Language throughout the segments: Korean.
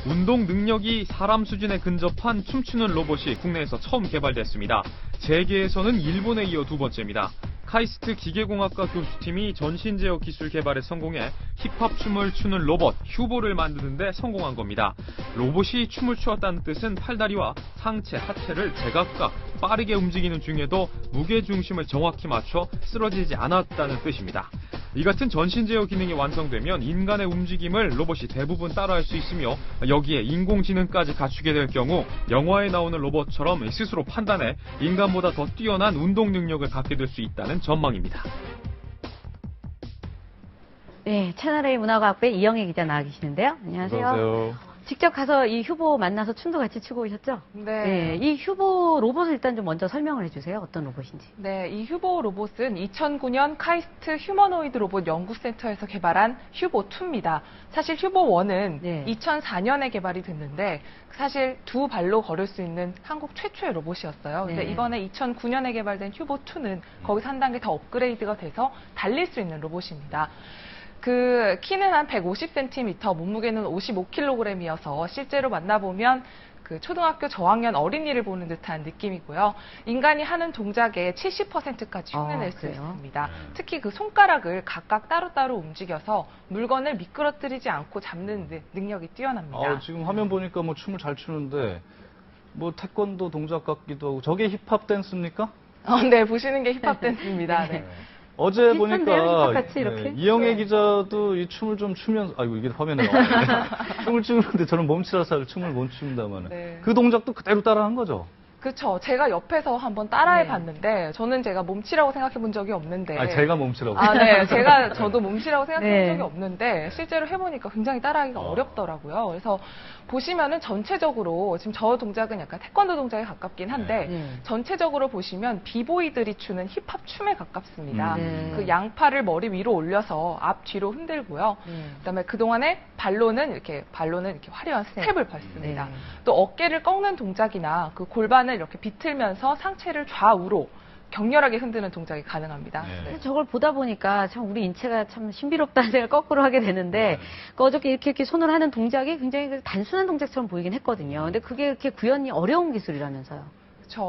운동 능력이 사람 수준에 근접한 춤추는 로봇이 국내에서 처음 개발됐습니다. 세계에서는 일본에 이어 두 번째입니다. 카이스트 기계공학과 교수팀이 전신 제어 기술 개발에 성공해 힙합 춤을 추는 로봇 휴보를 만드는 데 성공한 겁니다. 로봇이 춤을 추었다는 뜻은 팔다리와 상체, 하체를 제각각 빠르게 움직이는 중에도 무게중심을 정확히 맞춰 쓰러지지 않았다는 뜻입니다. 이 같은 전신 제어 기능이 완성되면 인간의 움직임을 로봇이 대부분 따라할 수 있으며 여기에 인공지능까지 갖추게 될 경우 영화에 나오는 로봇처럼 스스로 판단해 인간보다 더 뛰어난 운동 능력을 갖게 될 수 있다는 전망입니다. 네, 채널A 문화과학부의 이영애 기자 나와 계시는데요. 안녕하세요. 안녕하세요. 직접 가서 이 휴보 만나서 춤도 같이 추고 오셨죠? 네. 이 휴보 로봇을 일단 좀 먼저 설명을 해주세요. 어떤 로봇인지. 네, 이 휴보 로봇은 2009년 카이스트 휴머노이드 로봇 연구센터에서 개발한 휴보2입니다. 사실 휴보1은 네. 2004년에 개발이 됐는데 사실 두 발로 걸을 수 있는 한국 최초의 로봇이었어요. 근데 네. 이번에 2009년에 개발된 휴보2는 거기서 한 단계 더 업그레이드가 돼서 달릴 수 있는 로봇입니다. 그 키는 한 150cm, 몸무게는 55kg이어서 실제로 만나보면 그 초등학교 저학년 어린이를 보는 듯한 느낌이고요. 인간이 하는 동작의 70%까지 흉내낼 수 그래요? 있습니다. 특히 그 손가락을 각각 따로따로 움직여서 물건을 미끄러뜨리지 않고 잡는 능력이 뛰어납니다. 지금 화면 보니까 뭐 춤을 잘 추는데 뭐 태권도 동작 같기도 하고 저게 힙합 댄스입니까? 네, 보시는 게 힙합 댄스입니다. 네. 어제 비슷한데요? 보니까 힙합같이 이렇게? 이영애 네. 기자도 이 춤을 좀 추면서 아이고 이게 화면에 나와요. 춤을 추는데 저는 몸치라서 춤을 못 춘다만 네. 그 동작도 그대로 따라한 거죠. 그렇죠. 제가 옆에서 한번 따라해봤는데 저는 제가 몸치라고 생각해본 적이 없는데. 제가 몸치라고. 네. 저도 몸치라고 생각해본 네. 적이 없는데 실제로 해보니까 굉장히 따라하기가 어렵더라고요. 그래서 보시면은 전체적으로 지금 저 동작은 약간 태권도 동작에 가깝긴 한데 네. 전체적으로 보시면 비보이들이 추는 힙합 춤에 가깝습니다. 네. 그 양팔을 머리 위로 올려서 앞 뒤로 흔들고요. 네. 그다음에 그동안에 발로는 이렇게 화려한 스텝을 밟습니다. 네. 또 어깨를 꺾는 동작이나 그 골반을 이렇게 비틀면서 상체를 좌우로 격렬하게 흔드는 동작이 가능합니다. 네. 네. 저걸 보다 보니까 참 우리 인체가 참 신비롭다는 생각을 거꾸로 하게 되는데 그 어저께 이렇게 손을 하는 동작이 굉장히 그 단순한 동작처럼 보이긴 했거든요. 근데 그게 이렇게 구현이 어려운 기술이라면서요.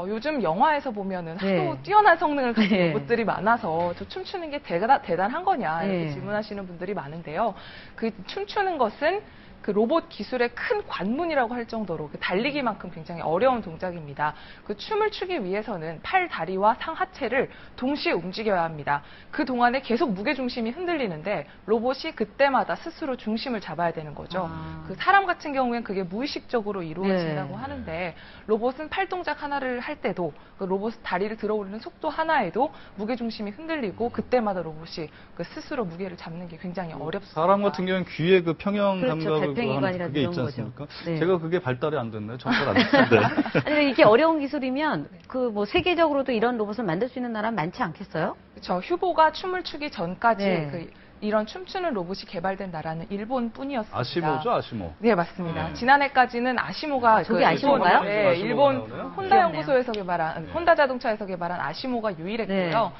요즘 영화에서 보면은 하도 네. 뛰어난 성능을 가진 네. 로봇들이 많아서 저 춤추는 게 대단한 거냐 이렇게 네. 질문하시는 분들이 많은데요. 그 춤추는 것은 그 로봇 기술의 큰 관문이라고 할 정도로 그 달리기만큼 굉장히 어려운 동작입니다. 그 춤을 추기 위해서는 팔, 다리와 상하체를 동시에 움직여야 합니다. 그 동안에 계속 무게중심이 흔들리는데 로봇이 그때마다 스스로 중심을 잡아야 되는 거죠. 그 사람 같은 경우엔 그게 무의식적으로 이루어진다고 네. 하는데 로봇은 팔 동작 하나를 할 때도 그 로봇 다리를 들어올리는 속도 하나에도 무게중심이 흔들리고 그때마다 로봇이 그 스스로 무게를 잡는 게 굉장히 어렵습니다. 사람 같은 경우는 귀에 그 평형 그렇죠. 감각을 달팽이관이라든지 그게 있지 이런 거죠. 않습니까? 네. 제가 그게 발달이 안 됐나요? 정말 안 됐는데. 아니 이게 어려운 기술이면 그 뭐 세계적으로도 이런 로봇을 만들 수 있는 나라는 많지 않겠어요? 그렇죠. 휴보가 춤을 추기 전까지 네. 이런 춤추는 로봇이 개발된 나라는 일본뿐이었습니다. 아시모죠, 아시모. 네, 맞습니다. 지난해까지는 아시모가 저기 아시모인가요? 네, 아시모가 일본 나오나요? 혼다 귀엽네요. 연구소에서 개발한 혼다 자동차에서 개발한 아시모가 유일했고요. 네.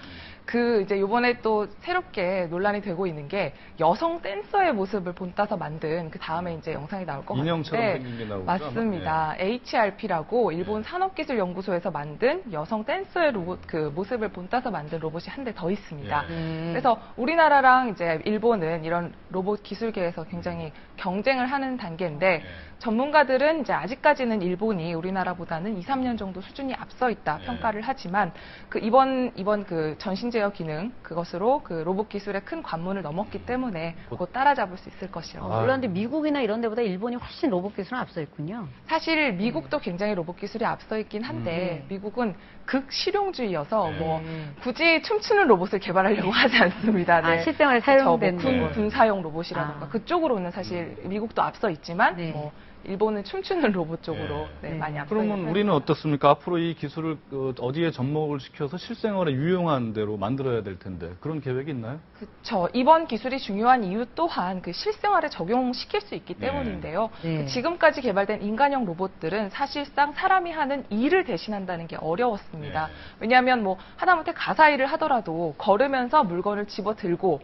그 이제 이번에 또 새롭게 논란이 되고 있는 게 여성 댄서의 모습을 본따서 만든 그 다음에 이제 영상이 나올 것 인형처럼 같은데 생긴 게 나오죠. 맞습니다. HRP라고 일본 산업기술연구소에서 만든 여성 댄서의 로봇 그 모습을 본따서 만든 로봇이 한 대 더 있습니다. 그래서 우리나라랑 이제 일본은 이런 로봇 기술계에서 굉장히 경쟁을 하는 단계인데 전문가들은 이제 아직까지는 일본이 우리나라보다는 2, 3년 정도 수준이 앞서 있다 평가를 하지만 그 이번 그 전신 제어 기능 그것으로 그 로봇 기술의 큰 관문을 넘었기 때문에 곧 따라잡을 수 있을 것이라고. 그런데 미국이나 이런 데보다 일본이 훨씬 로봇 기술은 앞서 있군요. 사실 미국도 굉장히 로봇 기술이 앞서 있긴 한데 미국은 극실용주의여서 뭐 굳이 춤추는 로봇을 개발하려고 하지 않습니다. 네. 실생활에 그쵸, 사용되는 뭐 로봇. 군사용 로봇이라던가 그쪽으로는 사실 미국도 앞서 있지만 네. 뭐 일본은 춤추는 로봇 쪽으로 네. 많이 앞서 그러면 있는 우리는 어떻습니까? 앞으로 이 기술을 어디에 접목을 시켜서 실생활에 유용한 대로 만들어야 될 텐데 그런 계획이 있나요? 그렇죠. 이번 기술이 중요한 이유 또한 그 실생활에 적용시킬 수 있기 때문인데요. 네. 지금까지 개발된 인간형 로봇들은 사실상 사람이 하는 일을 대신한다는 게 어려웠습니다. 왜냐하면 뭐 하다못해 가사 일을 하더라도 걸으면서 물건을 집어 들고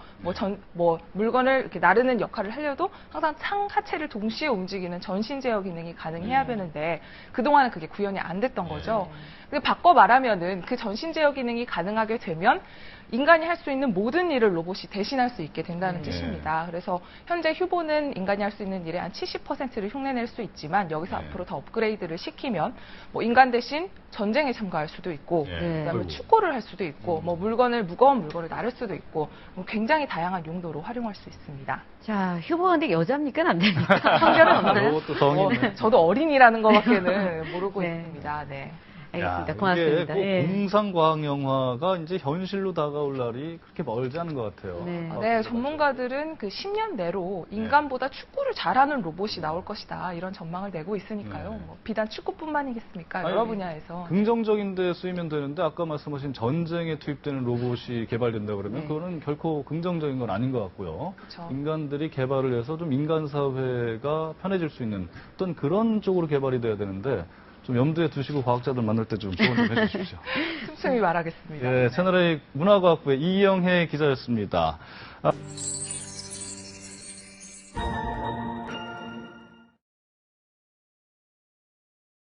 물건을 이렇게 나르는 역할을 하려도 항상 상하체를 동시에 움직이는 전신 전신 제어 기능이 가능해야 되는데 그동안은 그게 구현이 안 됐던 거죠. 근데 바꿔 말하면은 그 전신 제어 기능이 가능하게 되면 인간이 할 수 있는 모든 일을 로봇이 대신할 수 있게 된다는 뜻입니다. 그래서 현재 휴보는 인간이 할 수 있는 일의 한 70%를 흉내낼 수 있지만 여기서 앞으로 더 업그레이드를 시키면 뭐 인간 대신 전쟁에 참가할 수도 있고 그다음에 축구를 할 수도 있고 뭐 무거운 물건을 나를 수도 있고 뭐 굉장히 다양한 용도로 활용할 수 있습니다. 자, 휴보가 근데 여자입니까? 남자입니까? 성별은 없나요? 로봇도 성인. 저도 어린이라는 것밖에는 모르고 네. 있습니다. 네. 알겠습니다. 야, 고맙습니다. 이게 예. 공상과학 영화가 이제 현실로 다가올 날이 그렇게 멀지 않은 것 같아요. 네. 네, 전문가들은 그 10년 내로 인간보다 축구를 잘하는 로봇이 나올 것이다. 이런 전망을 내고 있으니까요. 네. 뭐 비단 축구뿐만이겠습니까? 아니, 여러 분야에서. 긍정적인 데 쓰이면 되는데 아까 말씀하신 전쟁에 투입되는 로봇이 개발된다 그러면 네. 그거는 결코 긍정적인 건 아닌 것 같고요. 그렇죠. 인간들이 개발을 해서 좀 인간 사회가 편해질 수 있는 어떤 그런 쪽으로 개발이 돼야 되는데 좀 염두에 두시고 과학자들 만날 때 좀 조언 좀 해주십시오. 틈틈이 말하겠습니다. 예, 채널A 문화과학부의 이영혜 기자였습니다.